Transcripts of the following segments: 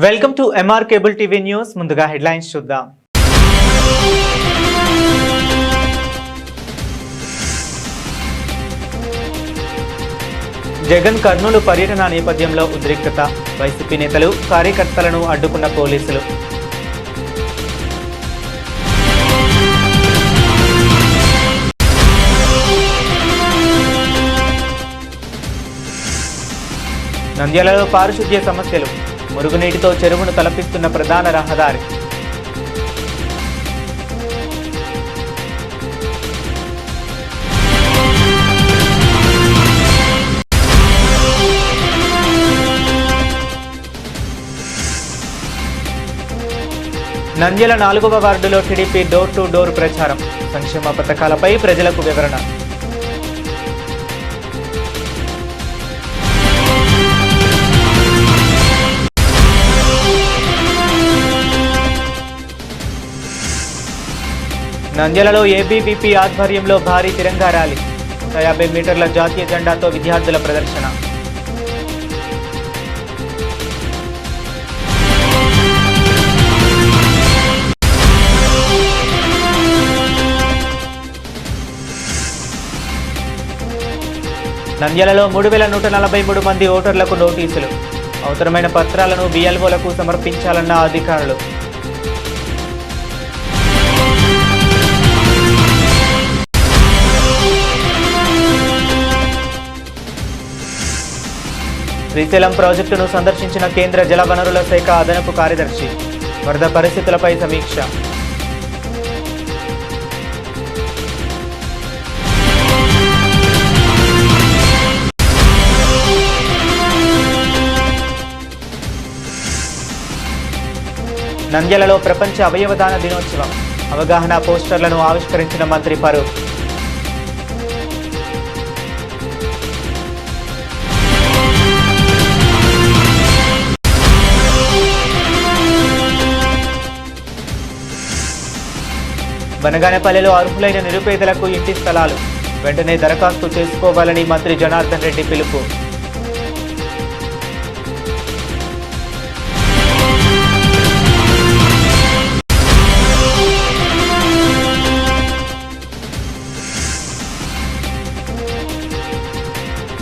Welcome to MR cable TV news. ముందుగా headlines చూద్దాం. జగన్ కర్నూలు పర్యటన నేపథ్యంలో ఉద్రిక్తత. వైసీపీ నేతలు కార్యకర్తలను అడ్డుకున్న పోలీసులు. నంద్యాలలో పారిశుద్ధ్య సమస్యలు. మురుగునీటితో చెరువును తలపిస్తున్న ప్రధాన రహదారి. నంద్యాల 4వ వార్డులో టీడీపీ డోర్ టు డోర్ ప్రచారం. సంక్షేమ పథకాలపై ప్రజలకు వివరణ. నంద్యాలలో ఏబీవీపీ ఆధ్వర్యంలో భారీ తిరంగా ర్యాలీ. 150 మీటర్ల జాతీయ జెండాతో విద్యార్థుల ప్రదర్శన. నంద్యాలలో 3143 మంది ఓటర్లకు నోటీసులు. అవసరమైన పత్రాలను బిఎల్ఓలకు సమర్పించాలన్న అధికారులు. శ్రీశైలం ప్రాజెక్టును సందర్శించిన కేంద్ర జలవనరుల శాఖ అదనపు కార్యదర్శి. వరద పరిస్థితులపై సమీక్ష. నంద్యాలలో ప్రపంచ అవయవదాన దినోత్సవం. అవగాహన పోస్టర్లను ఆవిష్కరించిన మంత్రి ఫరూక్. బనగానపల్లెలో అర్హులైన నిరుపేదలకు ఇంటి స్థలాలు. వెంటనే దరఖాస్తు చేసుకోవాలని మంత్రి జనార్దన్ రెడ్డి పిలుపు.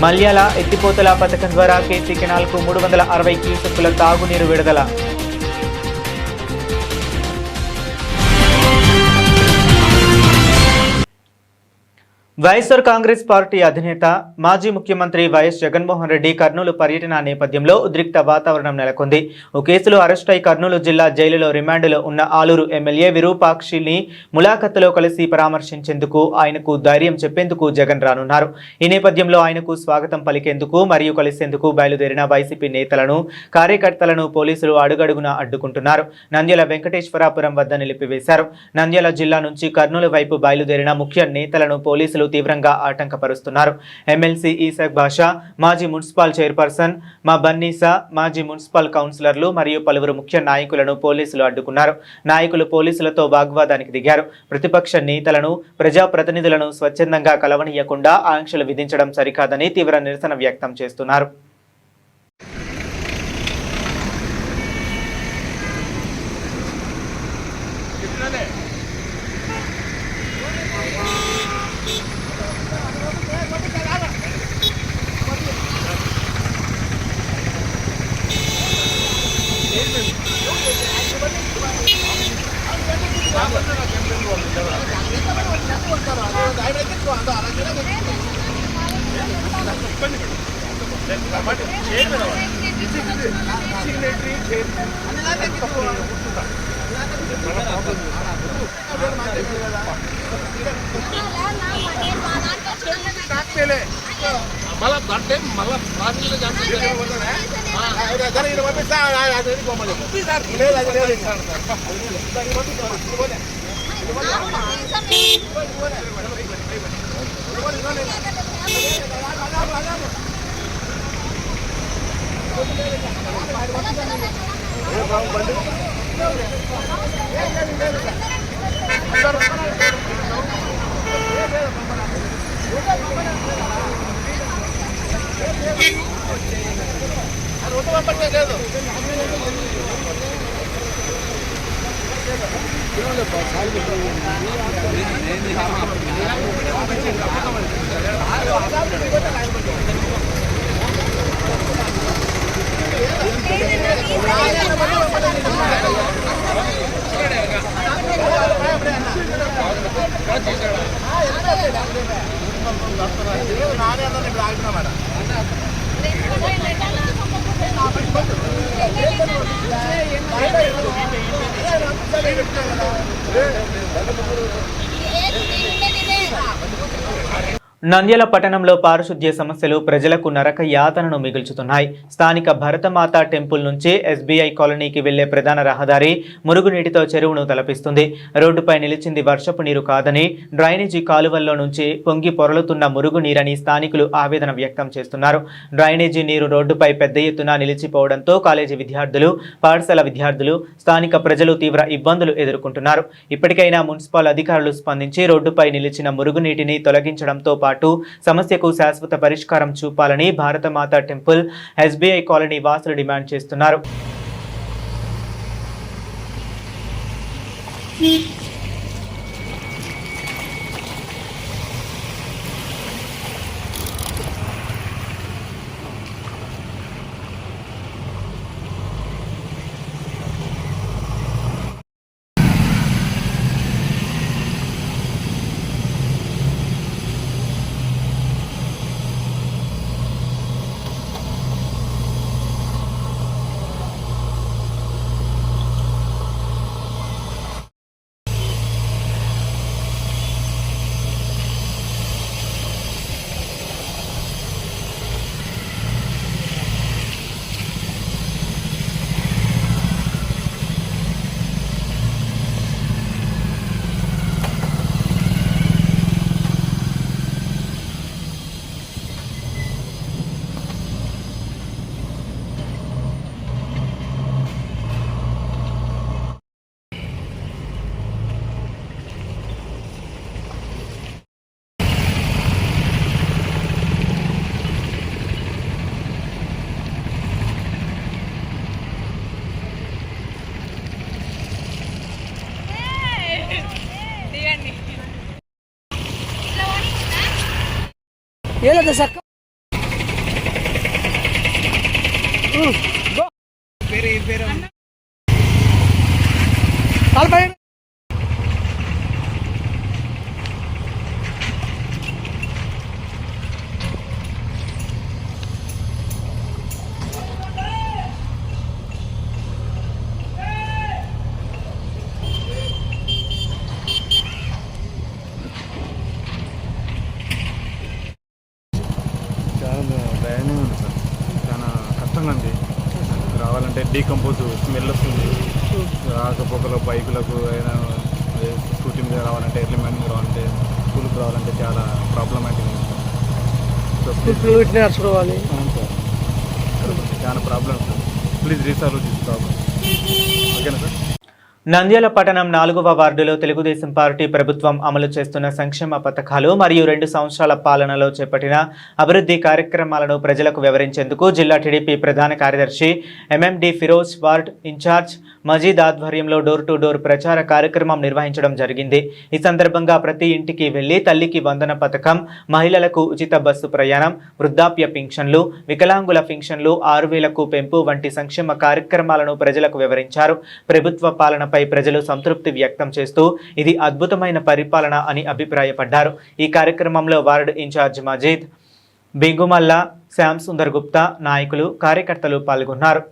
మల్యాల ఎత్తిపోతల పథకం ద్వారా కేసీ కెనాల్కు 360 క్యూసెక్కుల తాగునీరు విడుదల. వైఎస్ఆర్ కాంగ్రెస్ పార్టీ అధినేత మాజీ ముఖ్యమంత్రి వైఎస్ జగన్మోహన్ రెడ్డి కర్నూలు పర్యటన నేపథ్యంలో ఉద్రిక్త వాతావరణం నెలకొంది. ఓ కేసులో అరెస్ట్ అయి కర్నూలు జిల్లా జైలులో రిమాండ్లో ఉన్న ఆలూరు ఎమ్మెల్యే విరూపాక్షిని ములాఖత్తులో కలిసి పరామర్శించేందుకు ఆయనకు ధైర్యం చెప్పేందుకు జగన్ రానున్నారు. ఈ నేపథ్యంలో ఆయనకు స్వాగతం పలికేందుకు మరియు కలిసేందుకు బయలుదేరిన వైసీపీ నేతలను కార్యకర్తలను పోలీసులు అడుగడుగునా అడ్డుకుంటున్నారు. నంద్యాల వెంకటేశ్వరాపురం వద్ద నిలిపివేశారు. నంద్యాల జిల్లా నుంచి కర్నూలు వైపు బయలుదేరిన ముఖ్య నేతలను పోలీసులు తీవ్రంగా ఆటంకపరుస్తున్నారు. ఎమ్మెల్సీ ఈసాక్ భాషా, మాజీ మున్సిపల్ చైర్పర్సన్ మా బన్నీసా, మాజీ మున్సిపల్ కౌన్సిలర్లు మరియు పలువురు ముఖ్య నాయకులను పోలీసులు అడ్డుకున్నారు. నాయకులు పోలీసులతో వాగ్వాదానికి దిగారు. ప్రతిపక్ష నేతలను, ప్రజాప్రతినిధులను స్వచ్ఛందంగా కలవనీయకుండా ఆంక్షలు విధించడం సరికాదని తీవ్ర నిరసన వ్యక్తం చేస్తున్నారు. నంద్యాల పట్టణంలో పారిశుద్ధ్య సమస్యలు ప్రజలకు నరక యాతనను మిగుల్చుతున్నాయి. స్థానిక భరతమాత టెంపుల్ నుంచి ఎస్బీఐ కాలనీకి వెళ్లే ప్రధాన రహదారి మురుగునీటితో చెరువును తలపిస్తుంది. రోడ్డుపై నిలిచింది వర్షపు నీరు కాదని, డ్రైనేజీ కాలువల్లో నుంచి పొంగి పొరలుతున్న మురుగునీరని స్థానికులు ఆవేదన వ్యక్తం చేస్తున్నారు. డ్రైనేజీ నీరు రోడ్డుపై పెద్ద ఎత్తున నిలిచిపోవడంతో కాలేజీ విద్యార్థులు, పాఠశాల విద్యార్థులు, స్థానిక ప్రజలు తీవ్ర ఇబ్బందులు ఎదుర్కొంటున్నారు. ఇప్పటికైనా మున్సిపల్ అధికారులు స్పందించి రోడ్డుపై నిలిచిన మురుగునీటిని తొలగించడంతో పాటు సమస్యకు శాశ్వత పరిష్కారం చూపాలని భారతమాత టెంపుల్, ఎస్బీఐ కాలనీ వాసులు డిమాండ్ చేస్తున్నారు. రావాలంటే డీకంపోజ్ స్మెల్ వస్తుంది. రాకపోకలో బైకులకు అయినా స్కూటీ మీద రావాలంటే, ఎర్లీ మార్నింగ్ రావాలంటే, స్కూల్కి రావాలంటే చాలా ప్రాబ్లమాటిక్ ఉంది. చాలా problems. Please resolve this problem. ఓకేనా సార్? నంద్యాల పట్టణం 4వ వార్డులో తెలుగుదేశం పార్టీ ప్రభుత్వం అమలు చేస్తున్న సంక్షేమ పథకాలు మరియు 2 సంవత్సరాల పాలనలో చేపట్టిన అభివృద్ధి కార్యక్రమాలను ప్రజలకు వివరించేందుకు జిల్లా టీడీపీ ప్రధాన కార్యదర్శి ఎంఎండి ఫిరోజ్, వార్డ్ ఇన్ఛార్జ్ మజీద్ ఆధ్వర్యంలో డోర్ టు డోర్ ప్రచార కార్యక్రమం నిర్వహించడం జరిగింది. ఈ సందర్భంగా ప్రతి ఇంటికి వెళ్లి తల్లికి వందన పథకం, మహిళలకు ఉచిత బస్సు ప్రయాణం, వృద్ధాప్య పింఛన్లు, వికలాంగుల పింఛన్లు, 6,000కు పెంపు వంటి సంక్షేమ కార్యక్రమాలను ప్రజలకు వివరించారు. ప్రభుత్వ పాలనపై ప్రజలు సంతృప్తి వ్యక్తం చేస్తూ ఇది అద్భుతమైన పరిపాలన అని అభిప్రాయపడ్డారు. ఈ కార్యక్రమంలో వార్డ్ ఇన్ఛార్జ్ మజీద్, బింగుమల్ల, శ్యామ్ సుందర్ గుప్తా, నాయకులు, కార్యకర్తలు పాల్గొన్నారు.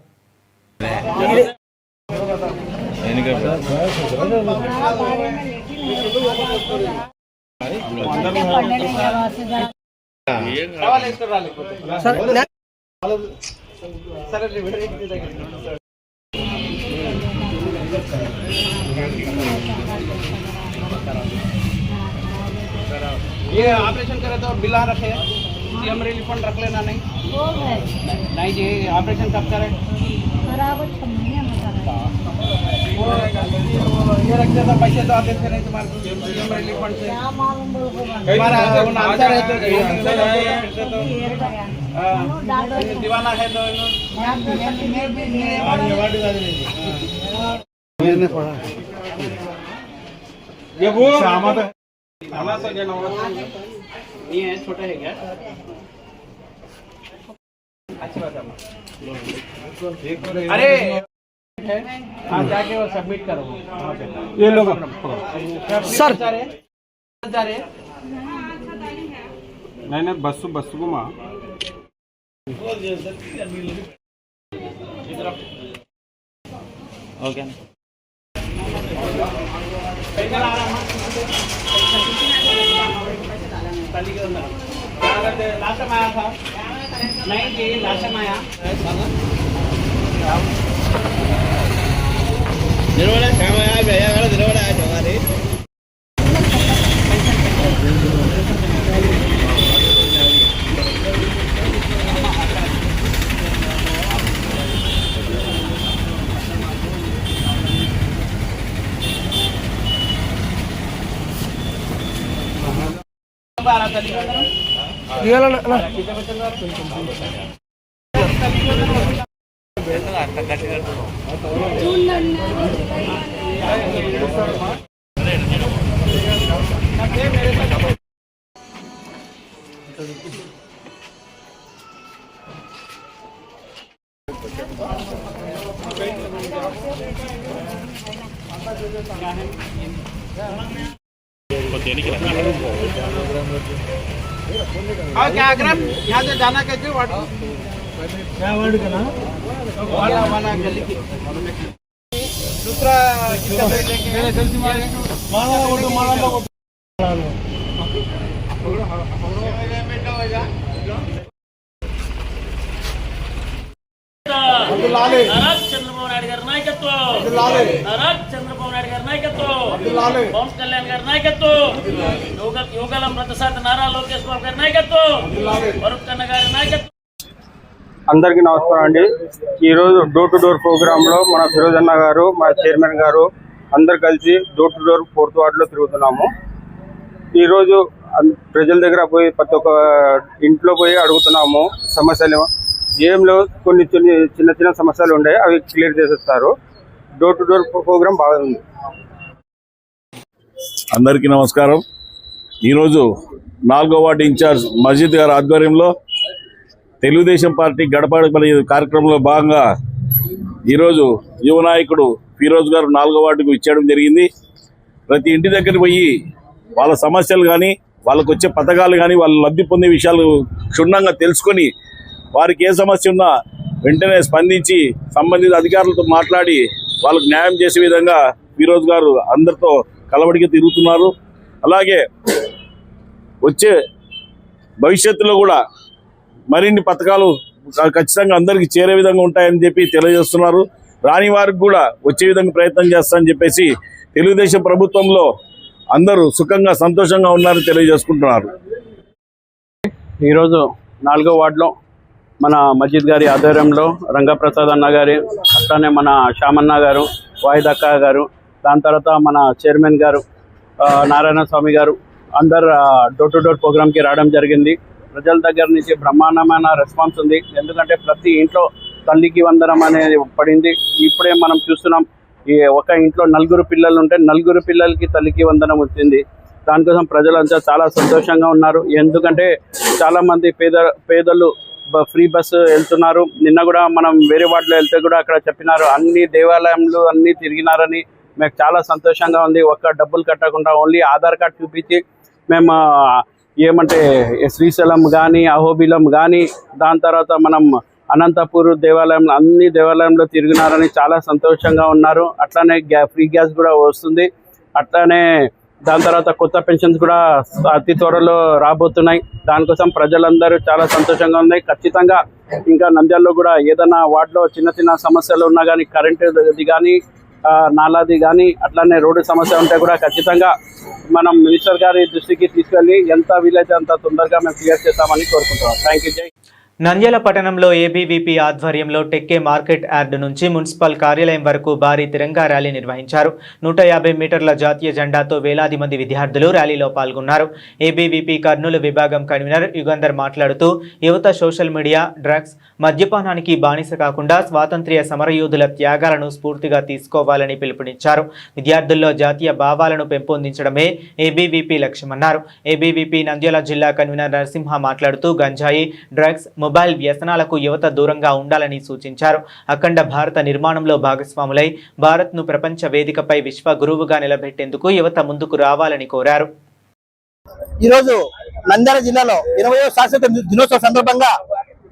ये ऑपरेशन करे तो बिल आ रखे सीएम रिलीफ फंड रख लेना नहीं जी ऑपरेशन कब करे ये रखते तो पैसे तो आते थे नहीं तुम्हारे सीएम रिलीफ फंड से हमारा आंसर है तो दीवाना है तो ये वो शामा तो ये है छोटा है क्या अच्छी बात है अरे हाँ जाके वो सबमिट करो ये लोग सर नहीं बस्सु को माँ ओके लास्ट टाइम आया था नहीं जी लास्ट टाइम आया दिलवाड़ा समय आ गया अगर दिलवाड़ा आ हमारे क्या अग्रम यहाँ से जाना कैसे वार्ड क्या वार्ड का ना वाला गली की दूसरा చంద్రబాబు నాయుడు గారి నాయకత్వం చంద్రబాబు నాయుడు గారి నాయకత్వం పవన్ కళ్యాణ్ గారి నాయకత్వం యువగల ప్రతిసారి నారా లోకేష్ బాబు గారి నాయకత్వం ఫరూక్ అన్న గారి నాయకత్వం. అందరికీ నమస్కారం అండి. ఈరోజు డోర్ టు డోర్ ప్రోగ్రాంలో మన ఫిరోజ్ అన్న గారు మా చైర్మన్ గారు అందరు కలిసి డోర్ టు డోర్ 4th వార్డులో తిరుగుతున్నాము. ఈరోజు ప్రజల దగ్గర పోయి ప్రతి ఒక్క ఇంట్లో పోయి అడుగుతున్నాము సమస్యలు ఏంలో కొన్ని చిన్న చిన్న సమస్యలు ఉండే అవి క్లియర్ చేసేస్తారు. డోర్ టు డోర్ ప్రోగ్రాం బాగుంది. అందరికీ నమస్కారం. ఈరోజు 4వ వార్డు ఇన్ఛార్జ్ మజీద్ గారి ఆధ్వర్యంలో తెలుగుదేశం పార్టీ గడప కార్యక్రమంలో భాగంగా ఈరోజు యువ నాయకుడు ఫిరోజ్ గారు 4వ వార్డుకు ఇచ్చేయడం జరిగింది. ప్రతి ఇంటి దగ్గర పోయి వాళ్ళ సమస్యలు కానీ వాళ్ళకు వచ్చే పథకాలు కానీ వాళ్ళు లబ్ధి పొందే విషయాలు క్షుణ్ణంగా తెలుసుకొని వారికి ఏ సమస్య ఉన్నా వెంటనే స్పందించి సంబంధిత అధికారులతో మాట్లాడి వాళ్ళకు న్యాయం చేసే విధంగా ఫిరోజ్ గారు అందరితో కలవడికి తిరుగుతున్నారు. అలాగే వచ్చే భవిష్యత్తులో కూడా మరిన్ని పథకాలు ఖచ్చితంగా అందరికీ చేరే విధంగా ఉంటాయని చెప్పి తెలియజేస్తున్నారు. రాని వారికి కూడా వచ్చే విధంగా ప్రయత్నం చేస్తామని చెప్పేసి తెలుగుదేశం ప్రభుత్వంలో అందరూ సుఖంగా సంతోషంగా ఉన్నారని తెలియజేసుకుంటున్నారు. ఈరోజు 4వ వార్డులో మన మజీద్ గారి ఆధ్వర్యంలో రంగప్రసాద్ అన్న గారి అట్లానే మన శ్యామన్న గారు వాయిదక్క గారు దాని తర్వాత మన చైర్మన్ గారు నారాయణ స్వామి గారు అందరు డోర్ టు డోర్ ప్రోగ్రామ్కి రావడం జరిగింది. ప్రజల దగ్గర నుంచి బ్రహ్మాండమైన రెస్పాన్స్ ఉంది. ఎందుకంటే ప్రతి ఇంట్లో తల్లికి వందనం అనేది పడింది. ఇప్పుడే మనం చూస్తున్నాం ఈ ఒక ఇంట్లో 4 పిల్లలు ఉంటే 4 పిల్లలకి తల్లికి వందనం వచ్చింది. దానికోసం ప్రజలంతా చాలా సంతోషంగా ఉన్నారు. ఎందుకంటే చాలామంది పేదలు ఫ్రీ బస్సు వెళ్తున్నారు. నిన్న కూడా మనం వేరే వార్డులో వెళ్తే కూడా అక్కడ చెప్పినారు అన్ని దేవాలయంలో అన్నీ తిరిగినారని. మాకు చాలా సంతోషంగా ఉంది. ఒక్క డబ్బులు కట్టకుండా ఓన్లీ ఆధార్ కార్డ్ చూపించి మేము ఏమంటే శ్రీశైలం కానీ అహోబిలం కానీ దాని తర్వాత మనం అనంతపూర్ దేవాలయంలో అన్ని దేవాలయంలో తిరిగినారని చాలా సంతోషంగా ఉన్నారు. అట్లానే ఫ్రీ గ్యాస్ కూడా వస్తుంది. అట్లానే దాని తర్వాత కొత్త పెన్షన్స్ కూడా అతి త్వరలో రాబోతున్నాయి. దానికోసం ప్రజలందరూ చాలా సంతోషంగా ఉన్నాయి. ఖచ్చితంగా ఇంకా నంద్యాలలో కూడా ఏదైనా వార్డులో చిన్న చిన్న సమస్యలు ఉన్నా కానీ కరెంటుది కానీ నాలాది కానీ అట్లానే రోడ్డు సమస్య ఉంటే కూడా ఖచ్చితంగా మనం మినిస్టర్ గారి దృష్టికి తీసుకెళ్ళి ఎంత వీలైతే అంత తొందరగా మేము క్లియర్ చేస్తామని కోరుకుంటున్నాం. Thank you. జై నంద్యాల పట్టణంలో ఏబీవీపీ ఆధ్వర్యంలో టెక్కే మార్కెట్ యార్డు నుంచి మున్సిపల్ కార్యాలయం వరకు భారీ తిరంగా ర్యాలీ నిర్వహించారు. 150 మీటర్ల జాతీయ జెండాతో వేలాది మంది విద్యార్థులు ర్యాలీలో పాల్గొన్నారు. ఏబీవీపీ కర్నూలు విభాగం కన్వీనర్ యుగంధర్ మాట్లాడుతూ యువత సోషల్ మీడియా, డ్రగ్స్, మద్యపానానికి బానిస కాకుండా స్వాతంత్ర్య సమరయోధుల త్యాగాలను స్ఫూర్తిగా తీసుకోవాలని పిలుపునిచ్చారు. విద్యార్థుల్లో జాతీయ భావాలను పెంపొందించడమే ఏబీవీపీ లక్ష్యమన్నారు. ఏబీవీపీ నంద్యాల జిల్లా కన్వీనర్ నరసింహ మాట్లాడుతూ గంజాయి, డ్రగ్స్, మొబైల్ వ్యసనాలకు యువత దూరంగా ఉండాలని సూచించారు. అఖండ భారత నిర్మాణంలో భాగస్వాములై భారత్ను ప్రపంచ వేదికపై విశ్వ గురువుగా నిలబెట్టేందుకు యువత ముందుకు రావాలని కోరారు. ఈరోజు నంద్యాల జిల్లాలో 20వ శాశ్వత దినోత్సవ సందర్భంగా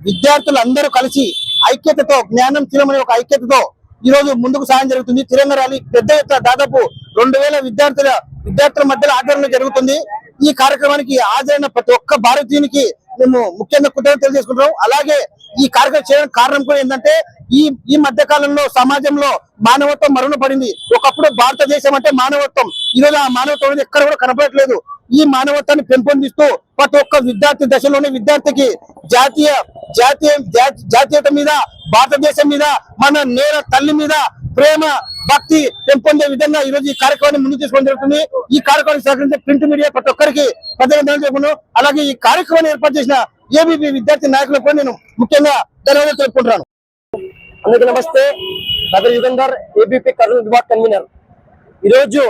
విద్యార్థులందరూ కలిసి ఐక్యతతో, జ్ఞానం చిరమనే ఒక ఐక్యతతో ఈ రోజు ముందుకు సాయం జరుగుతుంది. తిరంగ ర్యాలీ పెద్ద ఎత్తున దాదాపు 2000 విద్యార్థుల మధ్యలో ఆధ్వర్యంలో జరుగుతుంది. ఈ కార్యక్రమానికి హాజరైన ప్రతి ఒక్క భారతీయునికి మేము ముఖ్యంగా కృతజ్ఞతలు తెలియజేసుకుంటున్నాం. అలాగే ఈ కార్యక్రమం చేయడానికి కారణం కూడా ఏంటంటే ఈ మధ్య కాలంలో సమాజంలో మానవత్వం మరుగున పడింది. ఒకప్పుడు భారతదేశం అంటే మానవత్వం, ఈరోజు ఆ మానవత్వం అనేది ఎక్కడ కూడా కనపడట్లేదు. ఈ మానవత్వాన్ని పెంపొందిస్తూ ప్రతి ఒక్క విద్యార్థి దశలోనే విద్యార్థికి జాతీయత మీద, భారతదేశం మీద, మన నేల తల్లి మీద ప్రేమ, భక్తి పెంపొందే విధంగా ఈ రోజు ఈ కార్యక్రమాన్ని ముందుకు తీసుకోవడం జరుగుతుంది. ఈ కార్యక్రమానికి సహకరించే ప్రింట్ మీడియా ప్రతి ఒక్కరికి ప్రజలు, అలాగే ఈ కార్యక్రమాన్ని ఏర్పాటు చేసిన ఏబీపీ విద్యార్థి నాయకులకు కూడా నేను ముఖ్యంగా ధన్యవాదాలు తెలుపుకుంటున్నాను. అందరికీ నమస్తే. బ్రదర్ యుగంధర్, ఏబీపీ కర్నూలు విభాగ కన్వీనర్. ఈరోజు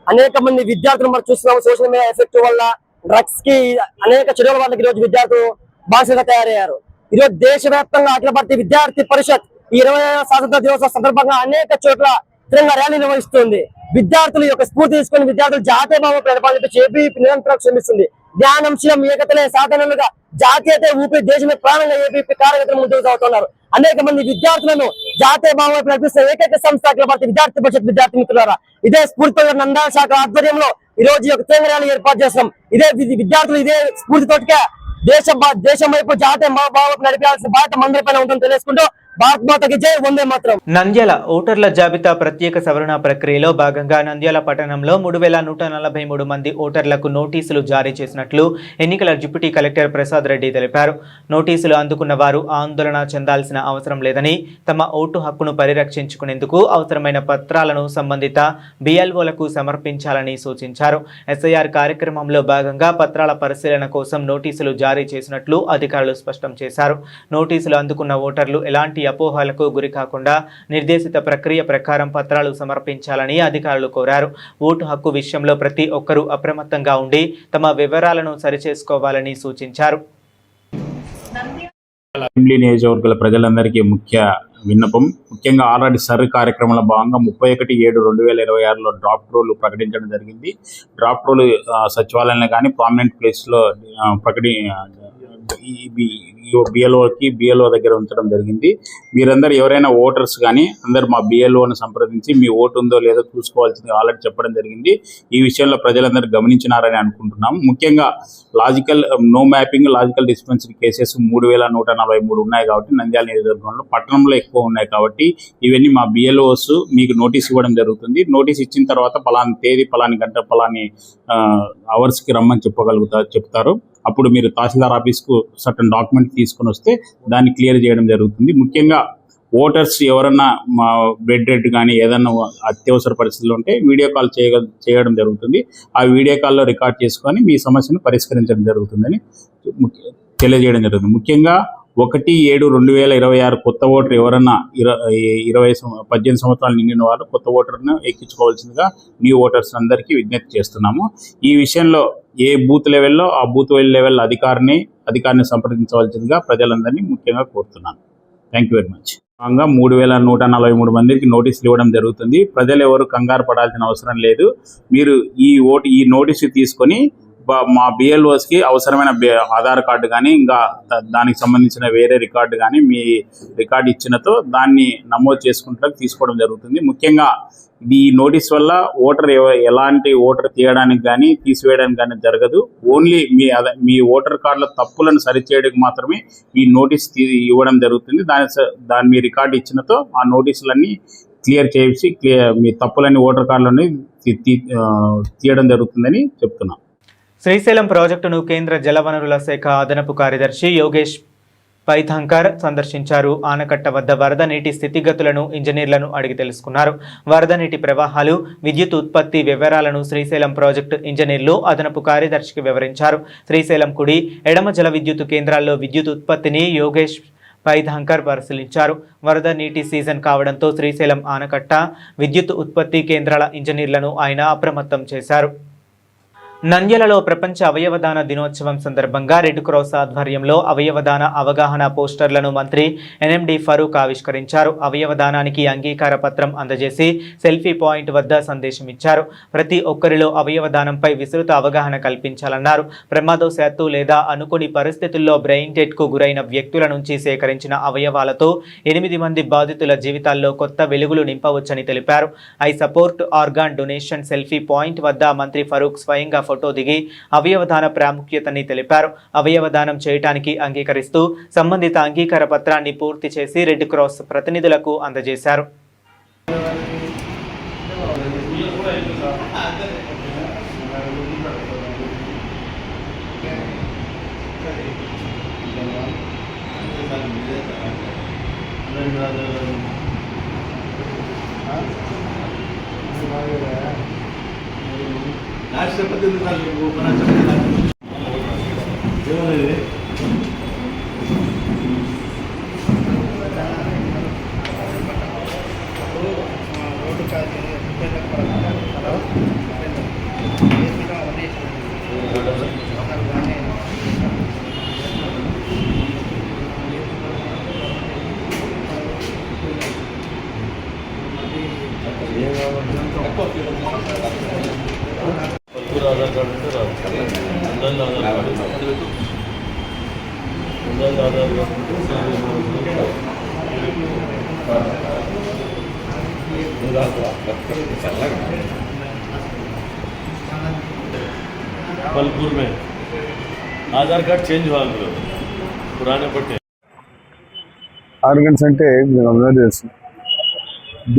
అనేక మంది విద్యార్థులు మనం చూస్తున్నాము. సోషల్ మీడియా ఎఫెక్ట్ వల్ల, డ్రగ్స్ కి, అనేక చెడుల వల్ల ఈరోజు విద్యార్థులు బానిసగా తయారయ్యారు. ఈరోజు దేశవ్యాప్తంగా అఖిల భారతీయ విద్యార్థి పరిషత్ 20వ స్వాతంత్ర దినోత్సవ సందర్భంగా అనేక చోట్ల తిరంగా ర్యాలీ నిర్వహిస్తుంది. విద్యార్థులు యొక్క స్ఫూర్తి తీసుకుని విద్యార్థులు జాతీయ భావం ప్రతిపాదించి ఏబీవీపీ నిరంతరం శ్రమిస్తుంది. జ్ఞానం, శీలం, ఏకతలే సాధనలుగా జాతీయత ఊపి దేశమే ప్రాణంగా ఏబీవీ కార్యకర్తలు ముందుకు సాగుతున్నారు. అనేక మంది విద్యార్థులను జాతీయ భావం నడిపిస్తున్న ఏకైక సంస్థ అఖిల భారతీయ విద్యార్థి పరిషత్ విద్యార్థి మిత్రులారా, ఇదే స్ఫూర్తితో నంద్యాల శాఖ ఆధ్వర్యంలో ఈ రోజు ఒక తిరంగ ర్యాలీ ఏర్పాటు చేస్తాం. ఇదే విద్యార్థులు ఇదే స్ఫూర్తితోటిగా దేశం వైపు జాతీయ భావం నడిపాల్సిన బాధ్యత మందరిపైన ఉంటుందని తెలుసుకుంటూ భారత్ మాతకి జై, వందే మాతరం. నంద్యాల ఓటర్ల జాబితా ప్రత్యేక సవరణ ప్రక్రియలో భాగంగా నంద్యాల పట్టణంలో 3143 మంది ఓటర్లకు నోటీసులు జారీ చేసినట్లు ఎన్నికల డిప్యూటీ కలెక్టర్ ప్రసాద్ రెడ్డి తెలిపారు. నోటీసులు అందుకున్న వారు ఆందోళన చెందాల్సిన అవసరం లేదని, తమ ఓటు హక్కును పరిరక్షించుకునేందుకు అవసరమైన పత్రాలను సంబంధిత బిఎల్ఓలకు సమర్పించాలని సూచించారు. ఎస్ఐఆర్ కార్యక్రమంలో భాగంగా పత్రాల పరిశీలన కోసం నోటీసులు జారీ చేసినట్లు అధికారులు స్పష్టం చేశారు. నోటీసులు అందుకున్న ఓటర్లు ఎలాంటి అపోహలకు గురి కాకుండా నిర్దేశిత ప్రక్రియ ప్రకారం పత్రాలు సమర్పించాలని అధికారులు కోరారు. ఓటు హక్కు విషయంలో ప్రతి ఒక్కరూ అప్రమత్తంగా ఉండి తమ వివరాలను సరిచేసుకోవాలని సూచించారు. అసెంబ్లీ నియోజకవర్గాల ప్రజలందరికీ ముఖ్యంగా ఆల్రెడీ సర్వే కార్యక్రమంలో భాగంగా 31/7/2026లో డ్రాఫ్ట్ రోల్ ప్రకటించడం జరిగింది. డ్రాఫ్ట్ రోల్ సచివాలయంలో కానీ ప్రామినెంట్ ప్లేస్లో బిఎల్ఓ దగ్గర ఉంచడం జరిగింది. మీరందరూ ఎవరైనా ఓటర్స్ కానీ అందరూ మా బిఎల్ఓని సంప్రదించి మీ ఓటు ఉందో లేదో చూసుకోవాల్సింది ఆల్రెడీ చెప్పడం జరిగింది. ఈ విషయంలో ప్రజలందరూ గమనించినారని అనుకుంటున్నాము. ముఖ్యంగా no mapping, logical dispensary cases 3143 ఉన్నాయి కాబట్టి నంద్యాల నియోజకవర్గంలో, పట్టణంలో ఎక్కువ ఉన్నాయి కాబట్టి ఇవన్నీ మా బిఎల్ఓస్ మీకు నోటీస్ ఇవ్వడం జరుగుతుంది. నోటీస్ ఇచ్చిన తర్వాత పలాని తేదీ, పలాని గంట, పలాని అవర్స్కి రమ్మని చెప్తారు. అప్పుడు మీరు తహసీల్దార్ ఆఫీస్కు సర్టన్ డాక్యుమెంట్ తీసుకొని వస్తే దాన్ని క్లియర్ చేయడం జరుగుతుంది. ముఖ్యంగా ఓటర్స్ ఎవరన్నా బెడ్ రెడ్ కానీ ఏదన్నా అత్యవసర పరిస్థితులు ఉంటే వీడియో కాల్ చేయడం జరుగుతుంది. ఆ వీడియో కాల్లో రికార్డ్ చేసుకొని మీ సమస్యను పరిష్కరించడం జరుగుతుందని తెలియజేయడం జరుగుతుంది. ముఖ్యంగా 1/7/2026 కొత్త ఓటర్ ఎవరన్నా 18 సంవత్సరాలు నిండిన వారు కొత్త ఓటర్ను ఎక్కించుకోవాల్సిందిగా న్యూ ఓటర్స్ అందరికీ విజ్ఞప్తి చేస్తున్నాము. ఈ విషయంలో ఏ బూత్ లెవెల్లో ఆ బూత్ లెవెల్ అధికారిని సంప్రదించవలసిందిగా ప్రజలందరినీ ముఖ్యంగా కోరుతున్నాను. Thank you very much. 3143 మందికి నోటీసులు ఇవ్వడం జరుగుతుంది. ప్రజలు ఎవరు కంగారు పడాల్సిన అవసరం లేదు. మీరు ఈ నోటీసు తీసుకొని మా బిఎల్ఓస్కి అవసరమైన ఆధార్ కార్డు కానీ ఇంకా దానికి సంబంధించిన వేరే రికార్డు కానీ మీ రికార్డు ఇచ్చినతో దాన్ని నమోదు చేసుకుంటూ తీసుకోవడం జరుగుతుంది. ముఖ్యంగా ఈ నోటీస్ వల్ల ఎలాంటి ఓటర్ తీయడానికి కానీ తీసివేయడానికి కానీ జరగదు. ఓన్లీ మీ ఓటర్ కార్డుల తప్పులను సరిచేయడానికి మాత్రమే ఈ నోటీస్ ఇవ్వడం జరుగుతుంది. దాని మీ రికార్డు ఇచ్చినతో ఆ నోటీసులన్నీ క్లియర్ చేసి మీ తప్పులన్నీ ఓటర్ కార్డులని తీయడం జరుగుతుందని చెప్తున్నాం. శ్రీశైలం ప్రాజెక్టును కేంద్ర జలవనరుల శాఖ అదనపు కార్యదర్శి యోగేష్ పైథాంకర్ సందర్శించారు. ఆనకట్ట వద్ద వరద నీటి స్థితిగతులను ఇంజనీర్లను అడిగి తెలుసుకున్నారు. వరద నీటి ప్రవాహాలు, విద్యుత్ ఉత్పత్తి వివరాలను శ్రీశైలం ప్రాజెక్టు ఇంజనీర్లు అదనపు కార్యదర్శికి వివరించారు. శ్రీశైలం కుడి, ఎడమ జల విద్యుత్ కేంద్రాల్లో విద్యుత్ ఉత్పత్తిని యోగేష్ పైథాంకర్ పరిశీలించారు. వరద నీటి సీజన్ కావడంతో శ్రీశైలం ఆనకట్ట, విద్యుత్ ఉత్పత్తి కేంద్రాల ఇంజనీర్లను ఆయన అప్రమత్తం చేశారు. నంద్యాలలో ప్రపంచ అవయవదాన దినోత్సవం సందర్భంగా రెడ్ క్రాస్ ఆధ్వర్యంలో అవయవదాన అవగాహన పోస్టర్లను మంత్రి ఎన్ఎండి ఫరూక్ ఆవిష్కరించారు. అవయవదానానికి అంగీకార పత్రం అందజేసి సెల్ఫీ పాయింట్ వద్ద సందేశం ఇచ్చారు. ప్రతి ఒక్కరిలో అవయవదానంపై విస్తృత అవగాహన కల్పించాలన్నారు. ప్రమాదవశాత్తు లేదా అనుకోని పరిస్థితుల్లో బ్రెయిన్ డెత్కు గురైన వ్యక్తుల నుంచి సేకరించిన అవయవాలతో 8 మంది బాధితుల జీవితాల్లో కొత్త వెలుగులు నింపవచ్చని తెలిపారు. I support organ donation selfie point వద్ద మంత్రి ఫరూక్ స్వయంగా ఫోటో దిగి అవయవదాన ప్రాముఖ్యతని తెలిపారు. అవయవదానం చేయడానికి అంగీకరిస్తూ సంబంధిత అంగీకార పత్రాన్ని పూర్తి చేసి రెడ్ క్రాస్ ప్రతినిధులకు అందజేశారు. पलपुर में आधार कार्ड चेंज हुआ पुराने पट्टे ఆర్గన్స్ అంటే మీకు అందరూ తెలుసు,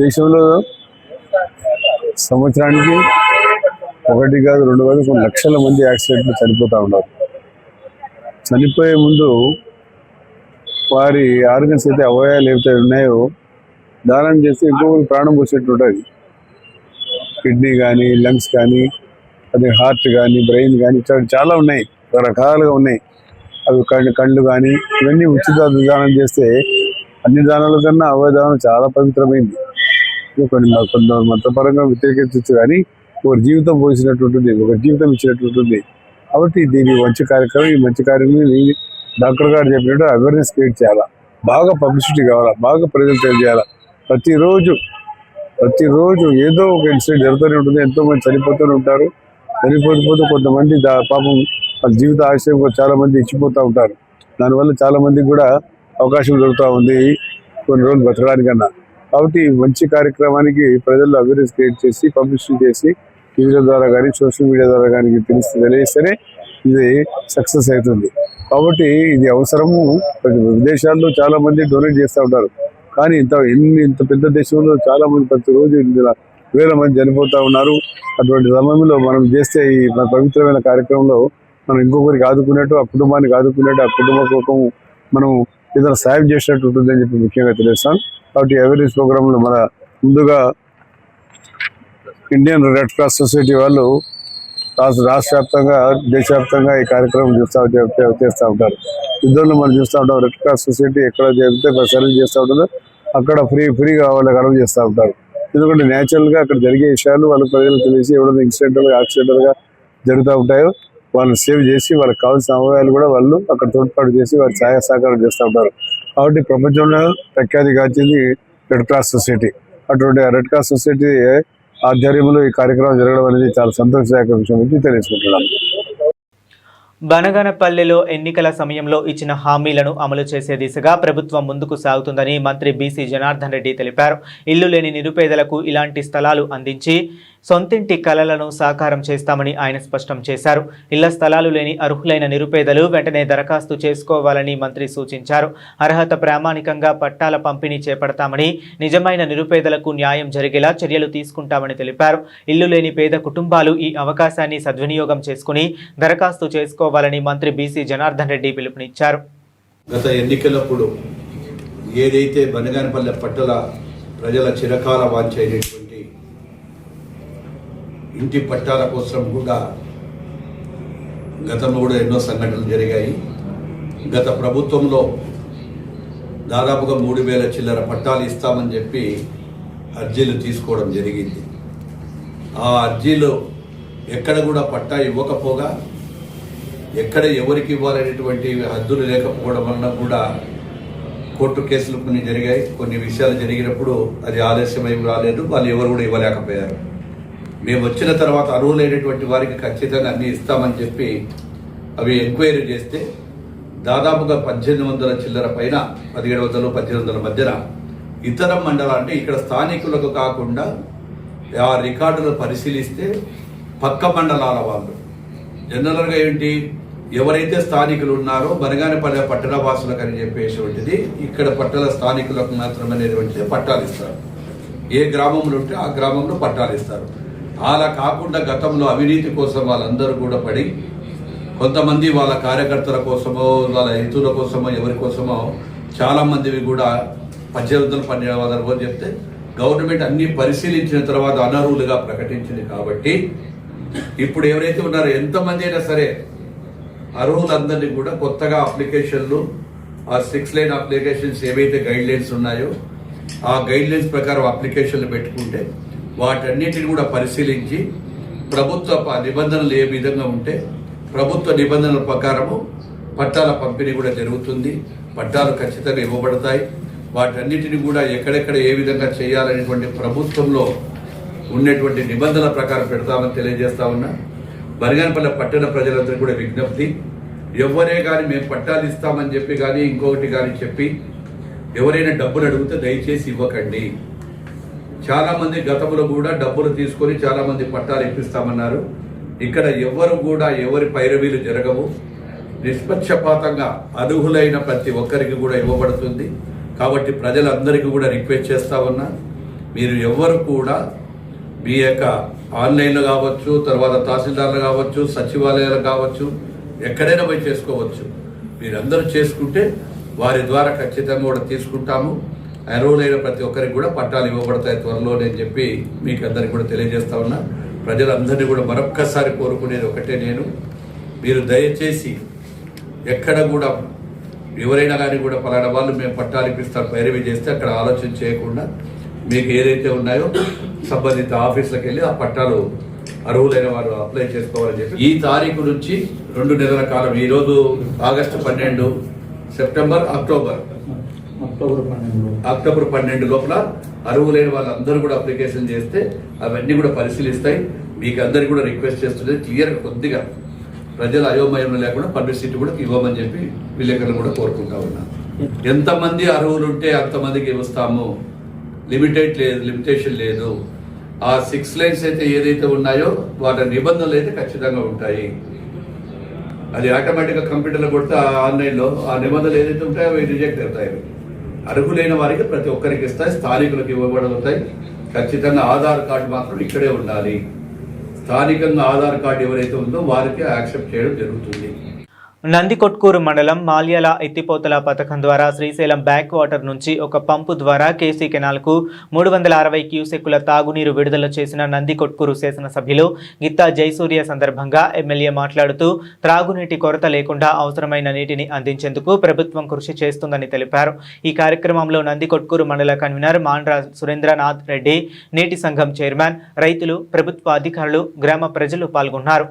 దేశంలో సంవత్సరానికి 1 కాదు 2 కాదు కొన్ని లక్షల మంది యాక్సిడెంట్లు చనిపోతూ ఉన్నారు. చనిపోయే ముందు వారి ఆర్గన్స్ అయితే అవయవాలు ఏవైతే ఉన్నాయో దానం చేస్తే ఇంకొకరికి ప్రాణం పోసేట్టు ఉంటుంది. కిడ్నీ కానీ, లంగ్స్ కానీ, అదే హార్ట్ కానీ, బ్రెయిన్ కానీ, ఇట్లా చాలా ఉన్నాయి, రకరకాలుగా ఉన్నాయి. అవి కళ్ళు కానీ ఇవన్నీ ఉచిత దానం చేస్తే అన్ని దానాల కన్నా అవయదానం చాలా పవిత్రమైంది. కొంత మతపరంగా వ్యతిరేకించవచ్చు కానీ ఒకరి జీవితం పోసినట్టుంటుంది, ఒకరి జీవితం ఇచ్చినట్టుంటుంది. కాబట్టి దీని మంచి కార్యక్రమం, ఈ మంచి కార్యక్రమం డాక్టర్ గారు చెప్పినట్టు అవేర్నెస్ క్రియేట్ చేయాలా, బాగా పబ్లిసిటీ కావాలా, బాగా ప్రజలు తెలియజేయాలా. ప్రతిరోజు ఏదో ఒక ఇన్సిడెంట్ జరుగుతూనే ఉంటుంది. ఎంతోమంది చనిపోతూనే ఉంటారు. చనిపోతే కొంతమంది పాపం వాళ్ళ జీవిత ఆశయం చాలా మంది ఇచ్చిపోతూ ఉంటారు. దానివల్ల చాలా మందికి కూడా అవకాశం దొరుకుతూ ఉంది కొన్ని రోజులు బతకడానికన్నా. కాబట్టి మంచి కార్యక్రమానికి ప్రజల్లో అవేర్నెస్ క్రియేట్ చేసి పబ్లిసిటీ చేసి టీవీల ద్వారా కానీ సోషల్ మీడియా ద్వారా కానీ తెలియజేస్తేనే ఇది సక్సెస్ అవుతుంది. కాబట్టి ఇది అవసరము. విదేశాల్లో చాలా మంది డొనేట్ చేస్తూ ఉంటారు, కానీ ఇంత పెద్ద దేశంలో చాలా మంది ప్రతిరోజు 1,000 మంది చనిపోతూ ఉన్నారు. అటువంటి సమయంలో మనం చేస్తే ఈ పవిత్రమైన కార్యక్రమంలో మనం ఇంకొకరికి ఆదుకున్నట్టు, ఆ కుటుంబానికి ఆదుకున్నట్టు, ఆ కుటుంబ కోసం మనం ఏదైనా సాయం చేసినట్టు ఉంటుందని చెప్పి ముఖ్యంగా తెలియజేస్తాను. కాబట్టి అవేర్నెస్ ప్రోగ్రాంలో మన ముందుగా ఇండియన్ రెడ్ క్రాస్ సొసైటీ వాళ్ళు రాష్ట్ర వ్యాప్తంగా, దేశవ్యాప్తంగా ఈ కార్యక్రమం చేస్తూ ఉంటారు. యుద్ధంలో మనం చూస్తూ ఉంటాం, రెడ్ క్రాస్ సొసైటీ ఎక్కడ జరిగితే సర్వీస్ చేస్తూ ఉంటుందో అక్కడ ఫ్రీగా వాళ్ళకి అలవ్ చేస్తూ ఉంటారు. ఎందుకంటే న్యాచురల్గా అక్కడ జరిగే విషయాలు వాళ్ళ ప్రజలకు తెలిసి ఎవరైనా యాక్సిడెంటల్గా జరుగుతూ ఉంటాయో వాళ్ళని సేవ్ చేసి వాళ్ళకి కావాల్సిన అవయవాలు కూడా వాళ్ళు అక్కడ తోడ్పాటు చేసి వారి సహాయ సహకారం చేస్తూ ఉంటారు. కాబట్టి ప్రపంచంలో ప్రఖ్యాతిగాంచింది రెడ్ క్రాస్ సొసైటీ. అటువంటి రెడ్ క్రాస్ సొసైటీ ఆధ్వర్యంలో ఈ కార్యక్రమం జరగడం అనేది చాలా సంతోషదాయక విషయం నుంచి తెలుసుకుంటున్నాను. బనగానపల్లెలో ఎన్నికల సమయంలో ఇచ్చిన హామీలను అమలు చేసే దిశగా ప్రభుత్వం ముందుకు సాగుతుందని మంత్రి బీసీ జనార్దన్ రెడ్డి తెలిపారు. ఇల్లు లేని నిరుపేదలకు ఇలాంటి స్థలాలు అందించి సొంతింటి కలలను సాకారం చేస్తామని ఆయన స్పష్టం చేశారు. ఇళ్ల స్థలాలు లేని అర్హులైన నిరుపేదలు వెంటనే దరఖాస్తు చేసుకోవాలని మంత్రి సూచించారు. అర్హత ప్రామాణికంగా పట్టాల పంపిణీ చేపడతామని, నిజమైన నిరుపేదలకు న్యాయం జరిగేలా చర్యలు తీసుకుంటామని తెలిపారు. ఇల్లు లేని పేద కుటుంబాలు ఈ అవకాశాన్ని సద్వినియోగం చేసుకుని దరఖాస్తు చేసుకోవాలని మంత్రి బీసీ జనార్దన్ రెడ్డి పిలుపునిచ్చారు. గత ఎన్నికలప్పుడు ఏదైతే బనగానపల్లె పట్టణ ప్రజల చిరకాల వాంఛ అయినటువంటి ఇంటి పట్టాల కోసం కూడా గతంలో కూడా ఎన్నో సంఘటనలు జరిగాయి. గత ప్రభుత్వంలో దాదాపుగా 3,000 చిల్లర పట్టాలు ఇస్తామని చెప్పి అర్జీలు తీసుకోవడం జరిగింది. ఆ అర్జీలు ఎక్కడ కూడా పట్టా ఇవ్వకపోగా ఎక్కడ ఎవరికి ఇవ్వాలనేటువంటి హద్దులు లేకపోవడం వలన కూడా కోర్టు కేసులు కొన్ని జరిగాయి. కొన్ని విషయాలు జరిగినప్పుడు అది ఆలస్యమై రాలేదు, వాళ్ళు ఎవరు కూడా ఇవ్వలేకపోయారు. మేము వచ్చిన తర్వాత అర్హులైనటువంటి వారికి ఖచ్చితంగా అన్నీ ఇస్తామని చెప్పి అవి ఎంక్వైరీ చేస్తే దాదాపుగా 1,800 చిల్లర పైన 1,700 1,800 మధ్యన ఇతర మండలాలు అంటే ఇక్కడ స్థానికులకు కాకుండా ఆ రికార్డులు పరిశీలిస్తే పక్క మండలాల వాళ్ళు జనరల్గా ఏంటి ఎవరైతే స్థానికులు ఉన్నారో బనగానపల్లె పట్టణ వాసులకు అని చెప్పేటువంటిది ఇక్కడ పట్టణ స్థానికులకు మాత్రమనేటువంటిది పట్టాలు ఇస్తారు. ఏ గ్రామంలో ఉంటే ఆ గ్రామంలో పట్టాలు ఇస్తారు. అలా కాకుండా గతంలో అవినీతి కోసం వాళ్ళందరూ కూడా పడి కొంతమంది వాళ్ళ కార్యకర్తల కోసమో వాళ్ళ హితుల కోసమో ఎవరి కోసమో చాలా మందివి కూడా 1800 1200 చెప్తే గవర్నమెంట్ అన్ని పరిశీలించిన తర్వాత అనర్హులుగా ప్రకటించింది. కాబట్టి ఇప్పుడు ఎవరైతే ఉన్నారో ఎంతమంది అయినా సరే అర్హులందరినీ కూడా కొత్తగా అప్లికేషన్లు ఆ 6 లైన్ అప్లికేషన్స్ ఏవైతే గైడ్ లైన్స్ ఉన్నాయో ఆ గైడ్ లైన్స్ ప్రకారం అప్లికేషన్లు పెట్టుకుంటే వాటన్నిటిని కూడా పరిశీలించి ప్రభుత్వ నిబంధనలు ఏ విధంగా ఉంటే ప్రభుత్వ నిబంధనల ప్రకారము పట్టాల పంపిణీ కూడా జరుగుతుంది. పట్టాలు ఖచ్చితంగా ఇవ్వబడతాయి. వాటన్నిటిని కూడా ఎక్కడెక్కడ ఏ విధంగా చేయాలనేటువంటి ప్రభుత్వంలో ఉన్నటువంటి నిబంధనల ప్రకారం పెడతామని తెలియజేస్తా ఉన్నా. బనగానపల్లె పట్టణ ప్రజలందరూ కూడా విజ్ఞప్తి, ఎవరే కానీ మేము పట్టాలు ఇస్తామని చెప్పి కానీ ఇంకొకటి కానీ చెప్పి ఎవరైనా డబ్బులు అడిగితే దయచేసి ఇవ్వకండి. చాలా మంది గతంలో కూడా డబ్బులు తీసుకొని చాలా మంది పట్టాలు ఇప్పిస్తామన్నారు. ఇక్కడ ఎవరు కూడా ఎవరి పైరవీలు జరగవు. నిష్పక్షపాతంగా అర్హులైన ప్రతి ఒక్కరికి కూడా ఇవ్వబడుతుంది. కాబట్టి ప్రజలందరికీ కూడా రిక్వెస్ట్ చేస్తా ఉన్నా, మీరు ఎవరు కూడా మీ యొక్క ఆన్లైన్లో కావచ్చు, తర్వాత తహసీల్దార్లు కావచ్చు, సచివాలయాలు కావచ్చు, ఎక్కడైనా పోయి చేసుకోవచ్చు. మీరందరూ చేసుకుంటే వారి ద్వారా ఖచ్చితంగా కూడా తీసుకుంటాము. అర్హులైన ప్రతి ఒక్కరికి కూడా పట్టాలు ఇవ్వబడతాయి త్వరలోనే అని చెప్పి మీకు అందరికి కూడా తెలియజేస్తా ఉన్నా. ప్రజలందరినీ కూడా మరొక్కసారి కోరుకునేది ఒకటే, మీరు దయచేసి ఎక్కడ కూడా ఎవరైనా కానీ కూడా పలానా వాళ్ళు మేము పట్టాలు ఇప్పిస్తాం పైరవి చేస్తే అక్కడ ఆలోచన చేయకుండా మీకు ఏదైతే ఉన్నాయో సంబంధిత ఆఫీసులకు వెళ్ళి ఆ పట్టాలు అర్హులైన వారు అప్లై చేసుకోవాలని చెప్పి ఈ తారీఖు నుంచి 2 నెలల కాలం, ఈరోజు ఆగస్టు 12, సెప్టెంబర్ అక్టోబర్ 12 లోపల అర్హులైన వాళ్ళందరూ కూడా అప్లికేషన్ చేస్తే అవన్నీ కూడా పరిశీలిస్తాయి. మీకు అందరికీ కూడా రిక్వెస్ట్ చేస్తుంది, క్లియర్గా కొద్దిగా ప్రజల అయోమయంలో లేకుండా పబ్లిసిటీ కూడా ఇవ్వమని చెప్పి విలేకరులు కూడా కోరుకుంటా ఉన్నాను. ఎంతమంది అర్హులు ఉంటే అంతమందికి ఇస్తాము, లిమిటేషన్ లేదు. ఆ 6 లైన్స్ అయితే ఏదైతే ఉన్నాయో వాటి నిబంధనలు అయితే ఖచ్చితంగా ఉంటాయి. అది ఆటోమేటిక్గా కంప్యూటర్లో కొడితే ఆన్లైన్లో ఆ నిబంధనలు ఏదైతే ఉంటాయో అవి రిజెక్ట్ అవుతాయి. అర్హులైన వారికి ప్రతి ఒక్కరికి ఇస్తాయి, స్థానికులకు ఇవ్వబడతాయి. ఖచ్చితంగా ఆధార్ కార్డు మాత్రం ఇక్కడే ఉండాలి. స్థానికంగా ఆధార్ కార్డు ఎవరైతే ఉందో వారికి యాక్సెప్ట్ చేయడం జరుగుతుంది. నందికొట్కూరు మండలం మాల్యాల ఎత్తిపోతల పథకం ద్వారా శ్రీశైలం బ్యాక్ వాటర్ నుంచి ఒక పంపు ద్వారా కేసీ కెనాల్కు 360 క్యూసెక్కుల తాగునీరు విడుదల చేసిన నందికొట్కూరు శాసనసభ్యులు గిత్తా జయసూర్య సందర్భంగా ఎమ్మెల్యే మాట్లాడుతూ త్రాగునీటి కొరత లేకుండా అవసరమైన నీటిని అందించేందుకు ప్రభుత్వం కృషి చేస్తుందని తెలిపారు. ఈ కార్యక్రమంలో నందికొట్కూరు మండల కన్వీనర్ మాండ్ర సురేంద్రనాథ్ రెడ్డి, నీటి సంఘం చైర్మన్, రైతులు, ప్రభుత్వ అధికారులు, గ్రామ ప్రజలు పాల్గొన్నారు.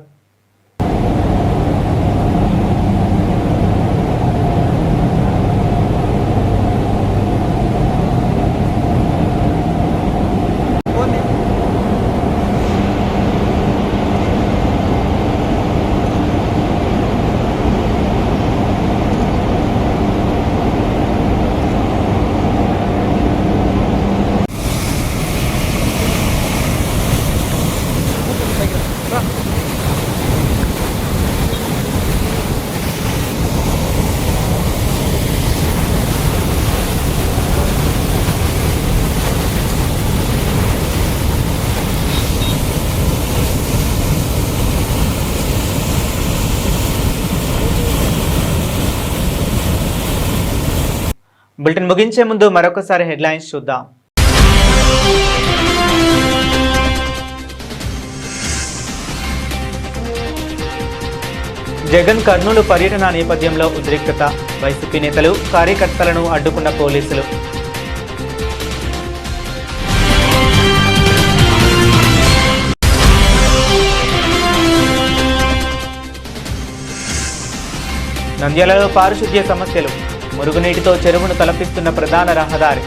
బులెటిన్ ముగించే ముందు మరొకసారి హెడ్లైన్స్ చూద్దాం. జగన్ కర్నూలు పర్యటన నేపథ్యంలో ఉద్రిక్తత. వైసీపీ నేతలు కార్యకర్తలను అడ్డుకున్న పోలీసులు. నంద్యాలలో పారిశుద్ధ్య సమస్యలు. మురుగునీటితో చెరువును తలపిస్తున్న ప్రధాన రహదారి.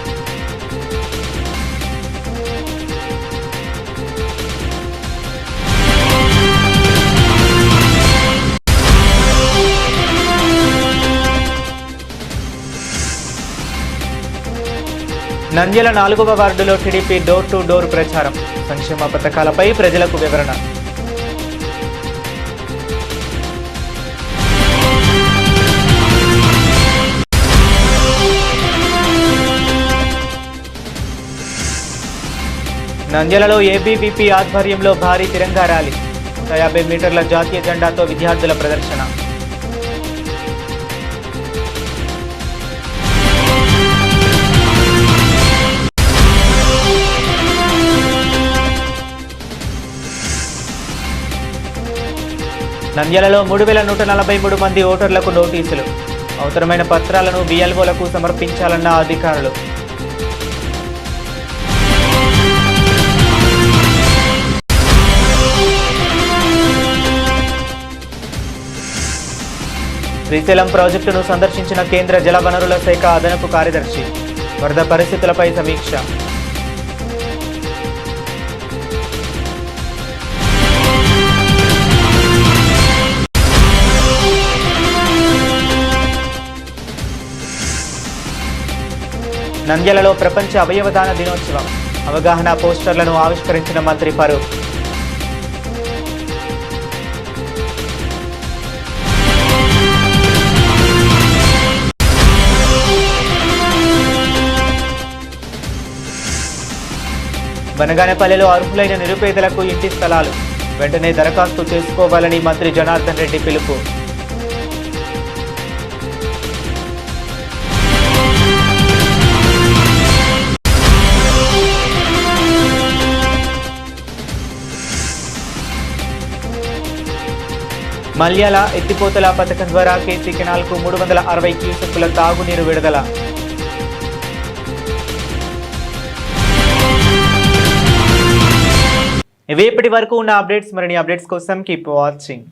నంద్యాల 4వ వార్డులో టీడీపీ డోర్ టు డోర్ ప్రచారం. సంక్షేమ పథకాలపై ప్రజలకు వివరణ. నంద్యాలలో ఏబీవీపీ ఆధ్వర్యంలో భారీ తిరంగా ర్యాలీ. 150 మీటర్ల జాతీయ జెండాతో విద్యార్థుల ప్రదర్శన. నంద్యాలలో 3143 మంది ఓటర్లకు నోటీసులు. అవసరమైన పత్రాలను బిఎల్ఓలకు సమర్పించాలన్న అధికారులు. శ్రీశైలం ప్రాజెక్టును సందర్శించిన కేంద్ర జలవనరుల శాఖ అదనపు కార్యదర్శి. వరద పరిస్థితులపై సమీక్ష. నంద్యాలలో ప్రపంచ అవయవదాన దినోత్సవం. అవగాహన పోస్టర్లను ఆవిష్కరించిన మంత్రి ఫరూక్. బనగానపల్లిలో అర్హులైన నిరుపేదలకు ఇంటి స్థలాలు. వెంటనే దరఖాస్తు చేసుకోవాలని మంత్రి జనార్దన్ రెడ్డి పిలుపు. మల్యాల ఎత్తిపోతల పథకం ద్వారా కేసీ కెనాల్కు 360 క్యూసెక్కుల తాగునీరు విడుదల. ఇవి ఇప్పటి వరకు ఉన్న అప్డేట్స్. మరిన్ని అప్డేట్స్ కోసం కీప్ వాచింగ్.